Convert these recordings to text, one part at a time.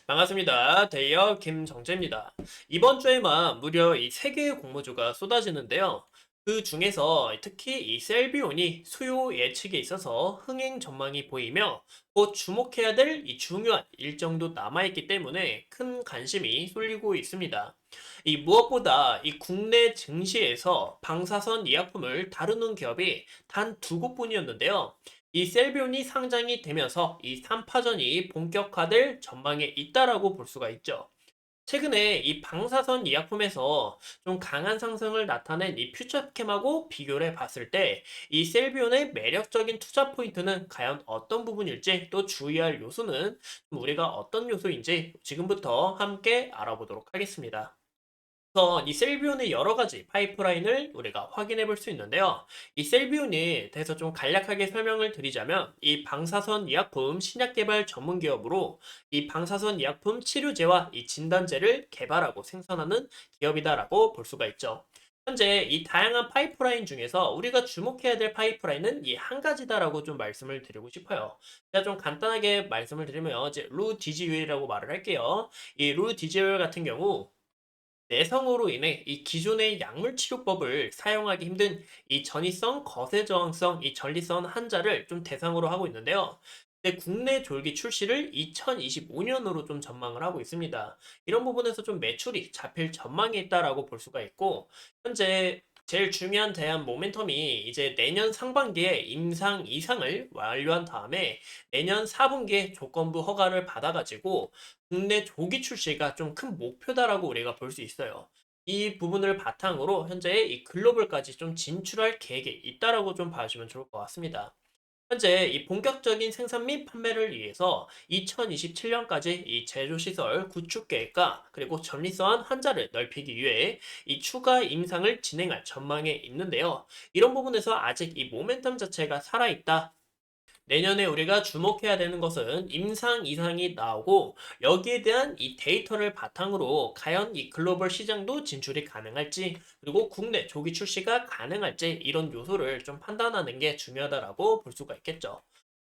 반갑습니다. 데이어 김정재입니다. 이번 주에만 무려 이 3개의 공모주가 쏟아지는데요. 그 중에서 특히 이 셀비온이 수요 예측에 있어서 흥행 전망이 보이며 곧 주목해야 될 이 중요한 일정도 남아있기 때문에 큰 관심이 쏠리고 있습니다. 이 무엇보다 이 국내 증시에서 방사선 의약품을 다루는 기업이 단 두 곳뿐이었는데요. 이 셀비온이 상장이 되면서 이 3파전이 본격화될 전망에 있다라고 볼 수가 있죠. 최근에 이 방사선 의약품에서 좀 강한 상승을 나타낸 이 퓨처캠하고 비교를 해 봤을 때 이 셀비온의 매력적인 투자 포인트는 과연 어떤 부분일지 또 주의할 요소는 우리가 어떤 요소인지 지금부터 함께 알아보도록 하겠습니다. 우선 이 셀비온의 여러 가지 파이프라인을 우리가 확인해 볼 수 있는데요. 이 셀비온에 대해서 좀 간략하게 설명을 드리자면 이 방사선 의약품 신약 개발 전문 기업으로 이 방사선 의약품 치료제와 이 진단제를 개발하고 생산하는 기업이다라고 볼 수가 있죠. 현재 이 다양한 파이프라인 중에서 우리가 주목해야 될 파이프라인은 이 한 가지다라고 좀 말씀을 드리고 싶어요. 제가 좀 간단하게 말씀을 드리면 이제 루디지율이라고 말을 할게요. 이 루디지율 같은 경우 내성으로 인해 이 기존의 약물 치료법을 사용하기 힘든 이 전이성, 거세 저항성, 이 전리성 환자를 좀 대상으로 하고 있는데요. 근데 국내 졸기 출시를 2025년으로 좀 전망을 하고 있습니다. 이런 부분에서 좀 매출이 잡힐 전망이 있다라고 볼 수가 있고, 현재 제일 중요한 대한 모멘텀이 이제 내년 상반기에 임상 이상을 완료한 다음에 내년 4분기에 조건부 허가를 받아가지고 국내 조기 출시가 좀 큰 목표다라고 우리가 볼 수 있어요. 이 부분을 바탕으로 현재 이 글로벌까지 좀 진출할 계획이 있다라고 좀 봐주면 좋을 것 같습니다. 현재 이 본격적인 생산 및 판매를 위해서 2027년까지 이 제조시설 구축 계획과 그리고 전리성한 환자를 넓히기 위해 이 추가 임상을 진행할 전망에 있는데요. 이런 부분에서 아직 이 모멘텀 자체가 살아있다. 내년에 우리가 주목해야 되는 것은 임상 이상이 나오고 여기에 대한 이 데이터를 바탕으로 과연 이 글로벌 시장도 진출이 가능할지 그리고 국내 조기 출시가 가능할지 이런 요소를 좀 판단하는 게 중요하다라고 볼 수가 있겠죠.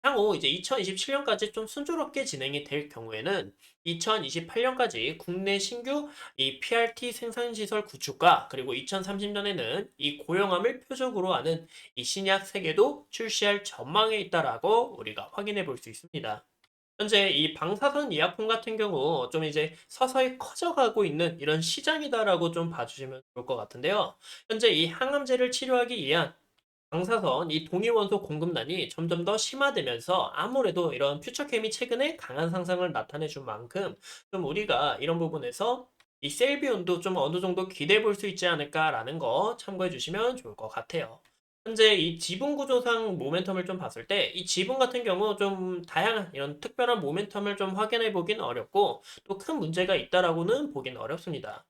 향후 이제 2027년까지 좀 순조롭게 진행이 될 경우에는 2028년까지 국내 신규 이 PRT 생산시설 구축과 그리고 2030년에는 이 고용함을 표적으로 하는 이 신약 세계도 출시할 전망에 있다라고 우리가 확인해 볼 수 있습니다. 현재 이 방사선 의약품 같은 경우 좀 이제 서서히 커져가고 있는 이런 시장이다라고 좀 봐주시면 좋을 것 같은데요. 현재 이 항암제를 치료하기 위한 방사선 이 동위원소 공급난이 점점 더 심화되면서 아무래도 이런 퓨처캠이 최근에 강한 상승을 나타내 준 만큼 좀 우리가 이런 부분에서 이 셀비온도 좀 어느 정도 기대해 볼 수 있지 않을까라는 거 참고해 주시면 좋을 것 같아요. 현재 이 지분 구조상 모멘텀을 좀 봤을 때 이 지분 같은 경우 좀 다양한 이런 특별한 모멘텀을 좀 확인해 보긴 어렵고 또 큰 문제가 있다라고는 보긴 어렵습니다.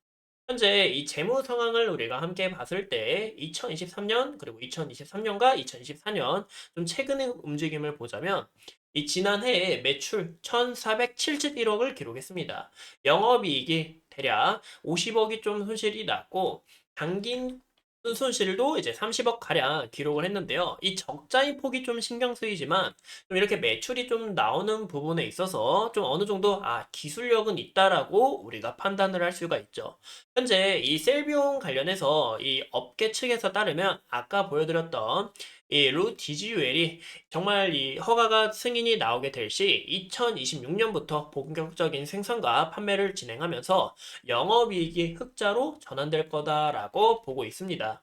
현재 이 재무 상황을 우리가 함께 봤을 때 2023년 그리고 2023년과 2024년 좀 최근의 움직임을 보자면 이 지난해에 매출 1,471억을 기록했습니다. 영업이익이 대략 50억이 좀 손실이 났고 당긴 순손실도 이제 30억 가량 기록을 했는데요. 이 적자의 폭이 좀 신경 쓰이지만 좀 이렇게 매출이 좀 나오는 부분에 있어서 좀 어느 정도 기술력은 있다라고 우리가 판단을 할 수가 있죠. 현재 이 셀비온 관련해서 이 업계 측에서 따르면 아까 보여드렸던 이 루디지웰이 정말 이 허가가 승인이 나오게 될 시 2026년부터 본격적인 생산과 판매를 진행하면서 영업이익이 흑자로 전환될 거다라고 보고 있습니다.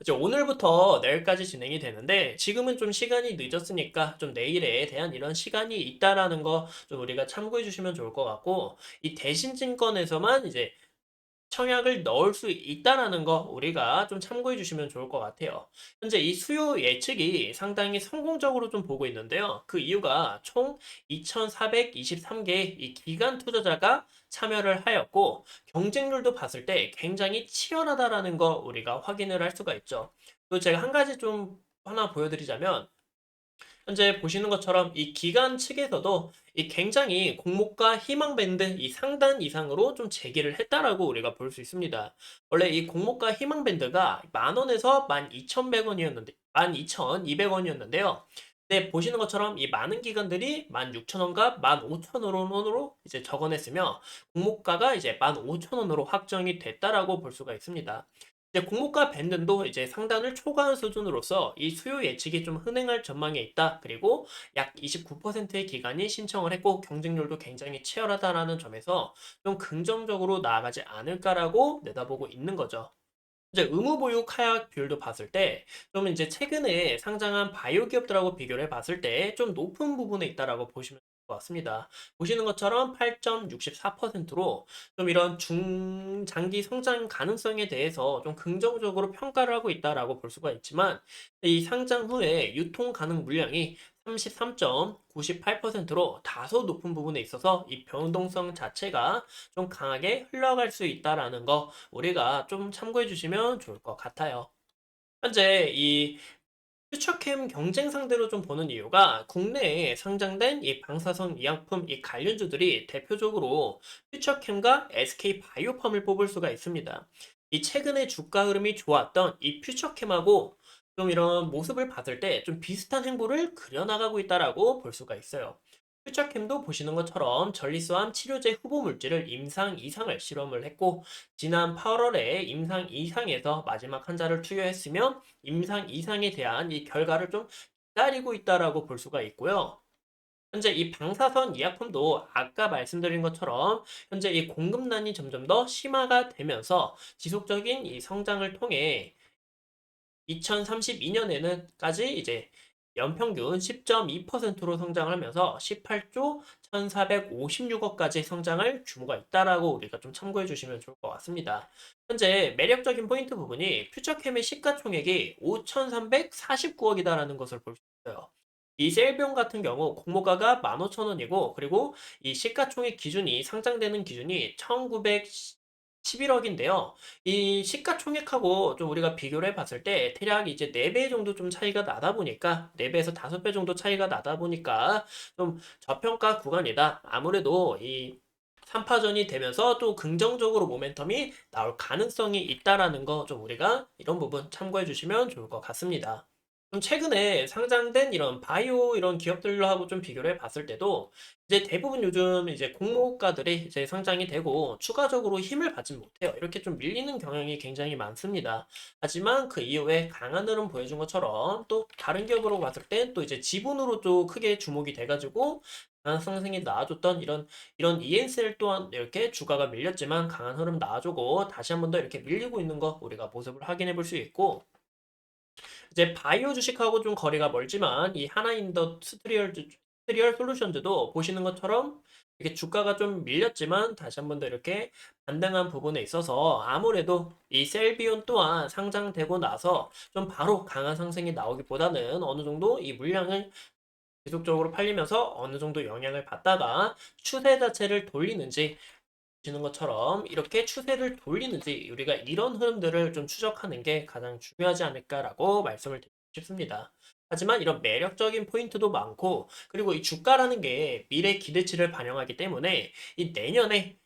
이제 오늘부터 내일까지 진행이 되는데 지금은 좀 시간이 늦었으니까 좀 내일에 대한 이런 시간이 있다라는 거 좀 우리가 참고해 주시면 좋을 것 같고 이 대신증권에서만 이제 청약을 넣을 수 있다라는 거 우리가 좀 참고해 주시면 좋을 것 같아요. 현재 이 수요 예측이 상당히 성공적으로 좀 보고 있는데요. 그 이유가 총 2,423개의 이 기관 투자자가 참여를 하였고 경쟁률도 봤을 때 굉장히 치열하다라는 거 우리가 확인을 할 수가 있죠. 또 제가 한 가지 좀 하나 보여드리자면 현재 보시는 것처럼 이 기관 측에서도 이 굉장히 공모가 희망 밴드 이 상단 이상으로 좀 제기를 했다라고 우리가 볼 수 있습니다. 원래 이 공모가 희망 밴드가 만 원에서 12,100원이었는데 12,200원이었는데요. 네, 보시는 것처럼 이 많은 기관들이 16,000원과 15,000원으로 이제 적어냈으며 공모가가 이제 15,000원으로 확정이 됐다라고 볼 수가 있습니다. 이제 공모가 밴드도 이제 상단을 초과한 수준으로서 이 수요 예측이 좀 흔행할 전망에 있다. 그리고 약 29%의 기관이 신청을 했고 경쟁률도 굉장히 치열하다라는 점에서 좀 긍정적으로 나아가지 않을까라고 내다보고 있는 거죠. 이제 의무보유 카약 비율도 봤을 때, 좀 이제 최근에 상장한 바이오 기업들하고 비교를 해봤을 때 좀 높은 부분에 있다라고 보시면 될 것 같습니다. 보시는 것처럼 8.64%로 좀 이런 중장기 성장 가능성에 대해서 좀 긍정적으로 평가를 하고 있다라고 볼 수가 있지만, 이 상장 후에 유통 가능 물량이 33.98%로 다소 높은 부분에 있어서 이 변동성 자체가 좀 강하게 흘러갈 수 있다라는 거 우리가 좀 참고해 주시면 좋을 것 같아요. 현재 이 퓨처캠 경쟁 상대로 좀 보는 이유가 국내에 상장된 이 방사선 의약품 이 관련주들이 대표적으로 퓨처캠과 SK 바이오팜을 뽑을 수가 있습니다. 이 최근에 주가 흐름이 좋았던 이 퓨처캠하고 좀 이런 모습을 봤을 때 좀 비슷한 행보를 그려나가고 있다라고 볼 수가 있어요. 퓨처캠도 보시는 것처럼 전리수암 치료제 후보 물질을 임상 이상을 실험을 했고 지난 8월에 임상 이상에서 마지막 환자를 투여했으며 임상 이상에 대한 이 결과를 좀 기다리고 있다라고 볼 수가 있고요. 현재 이 방사선 의약품도 아까 말씀드린 것처럼 현재 이 공급난이 점점 더 심화가 되면서 지속적인 이 성장을 통해 2032년에는까지 이제 연평균 10.2%로 성장을 하면서 18조 1,456억까지 성장할 규모가 있다라고 우리가 좀 참고해 주시면 좋을 것 같습니다. 현재 매력적인 포인트 부분이 퓨처캠의 시가총액이 5,349억이다라는 것을 볼 수 있어요. 이 셀비온 같은 경우 공모가가 15,000원이고 그리고 이 시가총액 기준이 상장되는 기준이 1,911억인데요. 이 시가총액하고 좀 우리가 비교를 해봤을 때 대략 이제 4배 정도 좀 차이가 나다 보니까 4배에서 5배 정도 차이가 나다 보니까 좀 저평가 구간이다. 아무래도 이 3파전이 되면서 또 긍정적으로 모멘텀이 나올 가능성이 있다라는 거 좀 우리가 이런 부분 참고해 주시면 좋을 것 같습니다. 좀 최근에 상장된 이런 바이오 이런 기업들하고 좀 비교를 해봤을 때도 이제 대부분 요즘 이제 공모가들이 이제 상장이 되고 추가적으로 힘을 받지 못해요. 이렇게 좀 밀리는 경향이 굉장히 많습니다. 하지만 그 이후에 강한 흐름 보여준 것처럼 또 다른 기업으로 봤을 땐 또 이제 지분으로 또 크게 주목이 돼가지고 강한 상승이 나와줬던 이런 ENCL 또한 이렇게 주가가 밀렸지만 강한 흐름 나와주고 다시 한 번 더 이렇게 밀리고 있는 거 우리가 모습을 확인해 볼 수 있고 이제 바이오 주식하고 좀 거리가 멀지만 이 하나인더스트리얼 솔루션즈도 보시는 것처럼 이렇게 주가가 좀 밀렸지만 다시 한 번 더 이렇게 반등한 부분에 있어서 아무래도 이 셀비온 또한 상장되고 나서 좀 바로 강한 상승이 나오기보다는 어느 정도 이 물량을 지속적으로 팔리면서 어느 정도 영향을 받다가 추세 자체를 돌리는지 보시는 것처럼 이렇게 추세를 돌리는지 우리가 이런 흐름들을 좀 추적하는 게 가장 중요하지 않을까라고 말씀을 드리고 싶습니다. 하지만 이런 매력적인 포인트도 많고 그리고 이 주가라는 게 미래 기대치를 반영하기 때문에 이 내년에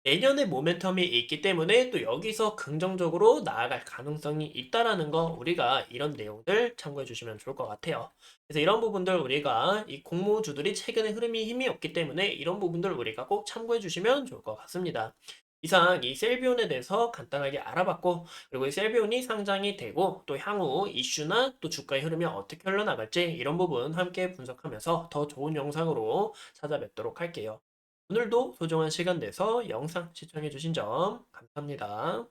모멘텀이 있기 때문에 또 여기서 긍정적으로 나아갈 가능성이 있다라는 거 우리가 이런 내용들 참고해 주시면 좋을 것 같아요. 그래서 이런 부분들 우리가 이 공모주들이 최근에 흐름이 힘이 없기 때문에 이런 부분들 우리가 꼭 참고해 주시면 좋을 것 같습니다. 이상 이 셀비온에 대해서 간단하게 알아봤고 그리고 이 셀비온이 상장이 되고 또 향후 이슈나 또 주가의 흐름이 어떻게 흘러나갈지 이런 부분 함께 분석하면서 더 좋은 영상으로 찾아뵙도록 할게요. 오늘도 소중한 시간 내서 영상 시청해주신 점 감사합니다.